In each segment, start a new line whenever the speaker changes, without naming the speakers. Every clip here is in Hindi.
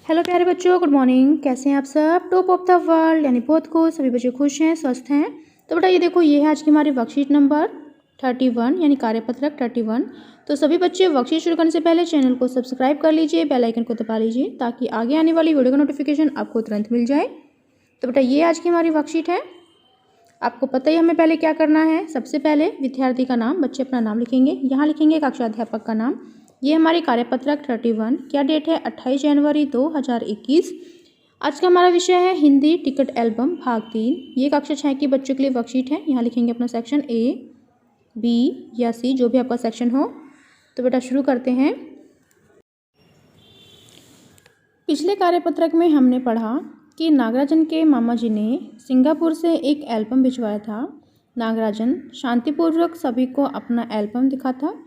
हेलो प्यारे बच्चों, गुड मॉर्निंग। कैसे हैं आप सब? टॉप ऑफ द वर्ल्ड यानी बहुत खुश, सभी बच्चे खुश हैं, स्वस्थ हैं। तो बेटा ये देखो, ये है आज की हमारी वर्कशीट नंबर 31 यानी कार्यपत्रक 31। तो सभी बच्चे वर्कशीट शुरू करने से पहले चैनल को सब्सक्राइब कर लीजिए, बेल आइकन को दबा लीजिए ताकि आगे आने वाली वीडियो का नोटिफिकेशन आपको तुरंत मिल जाए। तो बेटा ये आज की हमारी वर्कशीट है। आपको पता ही हमें पहले क्या करना है। सबसे पहले विद्यार्थी का नाम, बच्चे अपना नाम लिखेंगे, यहाँ लिखेंगे कक्षाध्यापक का नाम। ये हमारी कार्यपत्रक 31। क्या डेट है? 28 जनवरी 2021। आज का हमारा विषय है हिंदी टिकट एल्बम भाग 3। ये कक्षा 6 के बच्चों के लिए वर्कशीट है। यहाँ लिखेंगे अपना सेक्शन A, B या C, जो भी आपका सेक्शन हो। तो बेटा शुरू करते हैं। पिछले कार्यपत्रक में हमने पढ़ा कि नागराजन के मामा जी ने सिंगापुर से एक एल्बम भिजवाया था। नागराजन शांतिपूर्वक सभी को अपना एल्बम दिखाता।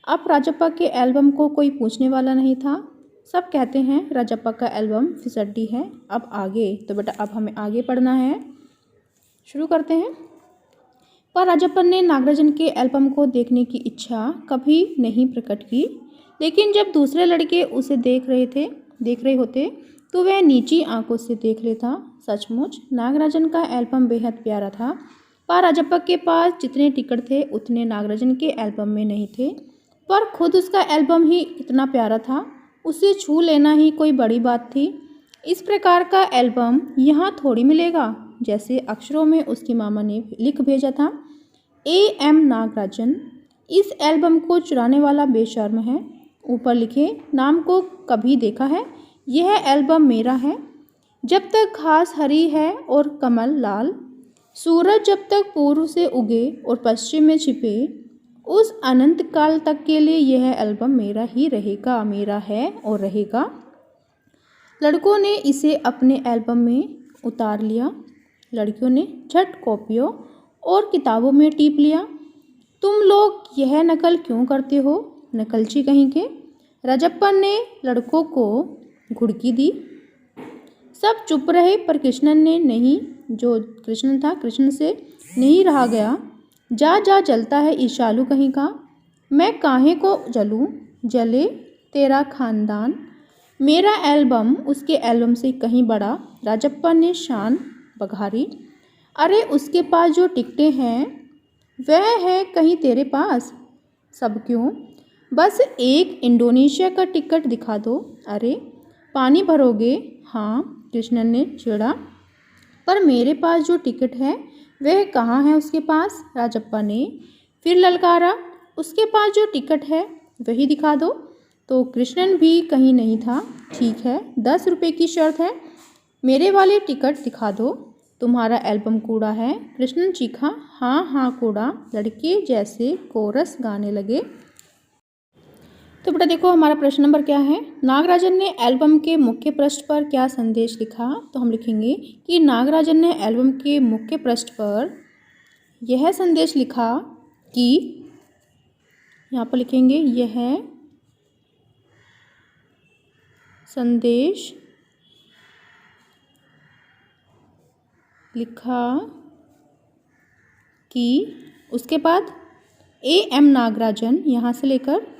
अब राजप्पा के एल्बम को कोई पूछने वाला नहीं था। सब कहते हैं राजप्पा का एल्बम फिसड्डी है। अब आगे, तो बेटा अब हमें आगे पढ़ना है। शुरू करते हैं। पर राजप्पा ने नागराजन के एल्बम को देखने की इच्छा कभी नहीं प्रकट की। लेकिन जब दूसरे लड़के उसे देख रहे होते तो वह नीची आंखों से देख लेता। सचमुच नागराजन का एल्बम बेहद प्यारा था, पर राजप्पा के पास जितने टिकट थे उतने नागराजन के एल्बम में नहीं थे। पर खुद उसका एल्बम ही इतना प्यारा था, उसे छू लेना ही कोई बड़ी बात थी। इस प्रकार का एल्बम यहाँ थोड़ी मिलेगा। जैसे अक्षरों में उसकी मामा ने लिख भेजा था, A.M. नागराजन इस एल्बम को चुराने वाला बेशर्म है। ऊपर लिखे नाम को कभी देखा है? यह एल्बम मेरा है। जब तक घास हरी है और कमल लाल, सूरज जब तक पूर्व से उगे और पश्चिम में छिपे, उस अनंत काल तक के लिए यह एल्बम मेरा ही रहेगा, मेरा है और रहेगा। लड़कों ने इसे अपने एल्बम में उतार लिया। लड़कियों ने झट कॉपियों और किताबों में टीप लिया। तुम लोग यह नकल क्यों करते हो, नकलची कहीं के? राजप्पा ने लड़कों को घुड़की दी। सब चुप रहे, पर कृष्णन ने नहीं, जो कृष्णन था, कृष्ण से नहीं रहा गया। जा जा जलता है ईर्ष्यालु कहीं का। मैं काहे को जलूं, जले तेरा खानदान। मेरा एल्बम उसके एल्बम से कहीं बड़ा। राजप्पा ने शान बघारी। अरे उसके पास जो टिकटें हैं वह है कहीं तेरे पास। सब क्यों? बस एक इंडोनेशिया का टिकट दिखा दो। अरे पानी भरोगे? हाँ, कृष्णन ने छेड़ा। पर मेरे पास जो टिकट है वह कहाँ है उसके पास? राजप्पा ने फिर ललकारा। उसके पास जो टिकट है वही दिखा दो। तो कृष्णन भी कहीं नहीं था। ठीक है, 10 रुपये की शर्त है, मेरे वाले टिकट दिखा दो। तुम्हारा एल्बम कूड़ा है? कृष्णन चीखा। हाँ हाँ कूड़ा, लड़के जैसे कोरस गाने लगे। तो बेटा देखो हमारा प्रश्न नंबर क्या है। नागराजन ने एल्बम के मुख्य पृष्ठ पर क्या संदेश लिखा? तो हम लिखेंगे कि नागराजन ने एल्बम के मुख्य पृष्ठ पर यह संदेश लिखा कि, यहाँ पर लिखेंगे यह संदेश लिखा कि, उसके बाद A.M. नागराजन यहाँ से लेकर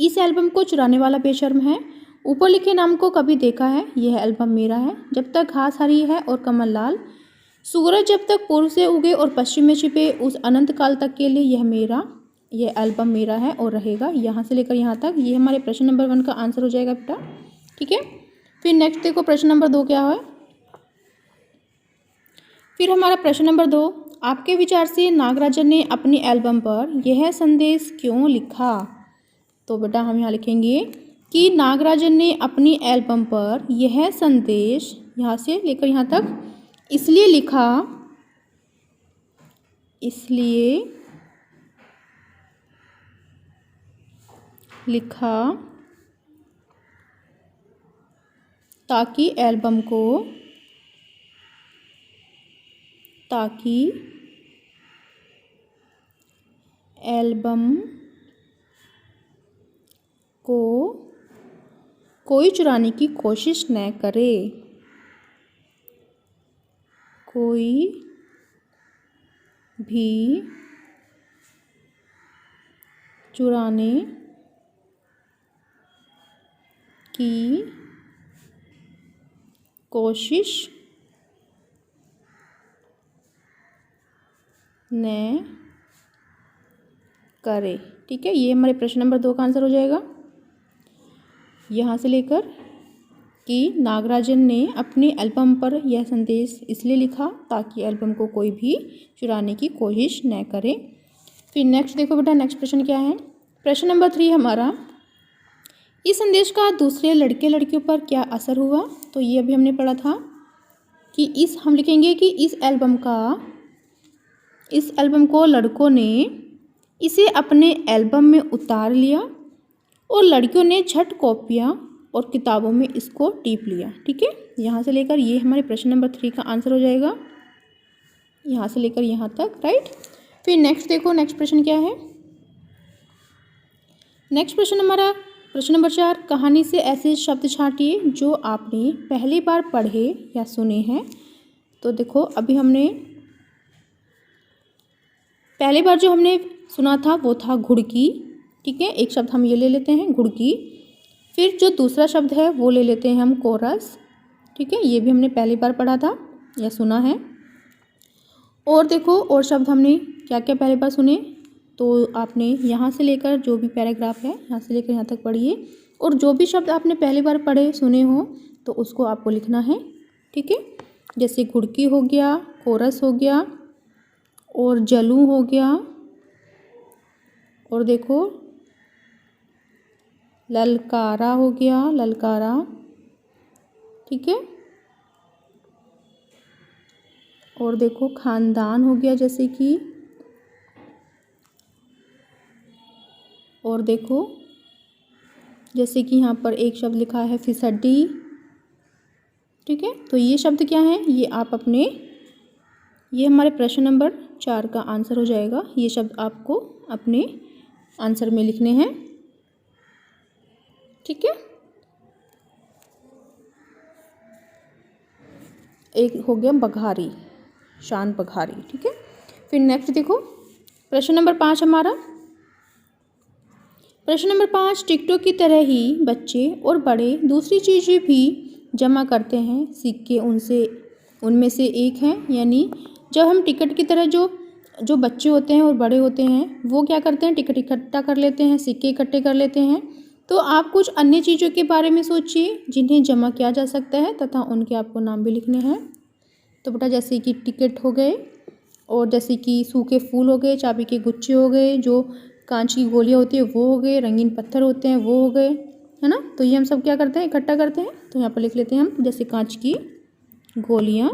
इस एल्बम को चुराने वाला बेशर्म है। ऊपर लिखे नाम को कभी देखा है? यह एल्बम मेरा है। जब तक घास हरी है और कमल लाल, सूरज जब तक पूर्व से उगे और पश्चिम में छिपे, उस अनंत काल तक के लिए यह एल्बम मेरा है और रहेगा। यहाँ से लेकर यहाँ तक ये हमारे प्रश्न नंबर 1 का आंसर हो जाएगा बेटा। ठीक है, फिर नेक्स्ट देखो प्रश्न नंबर 2 क्या है। फिर हमारा प्रश्न नंबर 2, आपके विचार से नागराजन ने अपनी एल्बम पर यह संदेश क्यों लिखा? तो बेटा हम यहाँ लिखेंगे कि नागराजन ने अपनी एल्बम पर यह संदेश, यहाँ से लेकर यहाँ तक, इसलिए लिखा ताकि एल्बम को कोई चुराने की कोशिश न करे। कोई भी चुराने की कोशिश न करे। ठीक है, ये हमारे प्रश्न नंबर 2 का आंसर हो जाएगा। यहाँ से लेकर कि नागराजन ने अपने एल्बम पर यह संदेश इसलिए लिखा ताकि एल्बम को कोई भी चुराने की कोशिश न करे। फिर नेक्स्ट देखो बेटा, नेक्स्ट प्रश्न क्या है। प्रश्न नंबर 3 हमारा, इस संदेश का दूसरे लड़के लड़कियों पर क्या असर हुआ। तो ये अभी हमने पढ़ा था कि हम लिखेंगे कि इस एल्बम को लड़कों ने इसे अपने एल्बम में उतार लिया और लड़कियों ने झट कॉपियाँ और किताबों में इसको टीप लिया। ठीक है, यहाँ से लेकर ये हमारे प्रश्न नंबर 3 का आंसर हो जाएगा, यहाँ से लेकर यहाँ तक। राइट। फिर नेक्स्ट देखो, नेक्स्ट प्रश्न क्या है। नेक्स्ट प्रश्न हमारा प्रश्न नंबर 4, कहानी से ऐसे शब्द छांटिए जो आपने पहली बार पढ़े या सुने हैं। तो देखो, अभी हमने पहली बार जो हमने सुना था वो था घुड़की। ठीक है, एक शब्द हम ये ले लेते हैं घुड़की। फिर जो दूसरा शब्द है वो ले लेते हैं हम कोरस। ठीक है, ये भी हमने पहली बार पढ़ा था या सुना है। और देखो, और शब्द हमने क्या क्या पहली बार सुने, तो आपने यहाँ से लेकर जो भी पैराग्राफ है यहाँ से लेकर यहाँ तक पढ़िए, और जो भी शब्द आपने पहली बार पढ़े सुने हो तो उसको आपको लिखना है। ठीक है, जैसे घुड़की हो गया, कोरस हो गया, और जलू हो गया, और देखो ललकारा हो गया, ललकारा। ठीक है, और देखो खानदान हो गया जैसे कि, और देखो जैसे कि यहाँ पर एक शब्द लिखा है फिसड्डी। ठीक है, तो ये शब्द क्या है, ये हमारे प्रश्न नंबर 4 का आंसर हो जाएगा। ये शब्द आपको अपने आंसर में लिखने हैं। ठीक है, एक हो गया बघारी, शान बघारी। ठीक है, फिर नेक्स्ट देखो प्रश्न नंबर 5 हमारा। प्रश्न नंबर 5, टिकटों की तरह ही बच्चे और बड़े दूसरी चीज़ें भी जमा करते हैं। सिक्के उनमें से एक हैं। यानी जब हम टिकट की तरह जो बच्चे होते हैं और बड़े होते हैं वो क्या करते हैं, टिकट इकट्ठा कर लेते हैं, सिक्के इकट्ठे कर लेते हैं। तो आप कुछ अन्य चीज़ों के बारे में सोचिए जिन्हें जमा किया जा सकता है तथा उनके आपको नाम भी लिखने हैं। तो बेटा जैसे कि टिकट हो गए, और जैसे कि सूखे फूल हो गए, चाबी के गुच्छे हो गए, जो कांच की गोलियाँ होती है वो हो गए, रंगीन पत्थर होते हैं वो हो गए, है ना। तो ये हम सब क्या करते हैं, इकट्ठा करते हैं। तो यहाँ पर लिख लेते हैं हम, जैसे कांच की गोलियाँ,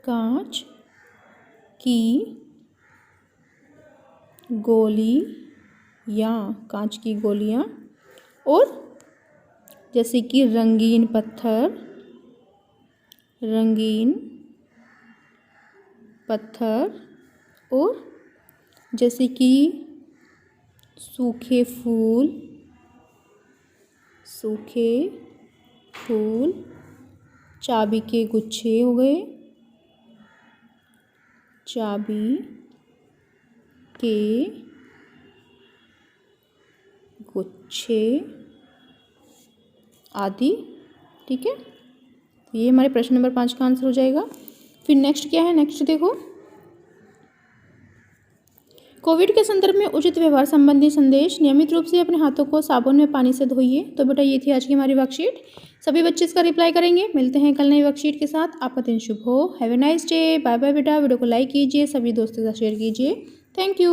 कांच की गोलियाँ, और जैसे कि रंगीन पत्थर, और जैसे कि सूखे फूल, चाबी के गुच्छे हो गए, चाबी के गुच्छे आदि। ठीक है, तो ये हमारे प्रश्न नंबर 5 का आंसर हो जाएगा। फिर नेक्स्ट क्या है, नेक्स्ट देखो, कोविड के संदर्भ में उचित व्यवहार संबंधी संदेश, नियमित रूप से अपने हाथों को साबुन में पानी से धोइए। तो बेटा ये थी आज की हमारी वर्कशीट। सभी बच्चे इसका रिप्लाई करेंगे। मिलते हैं कल नई वर्कशीट के साथ। आपका दिन शुभ हो। Have a nice day. Bye bye बेटा। वीडियो को लाइक कीजिए, सभी दोस्तों के साथ शेयर कीजिए। Thank you.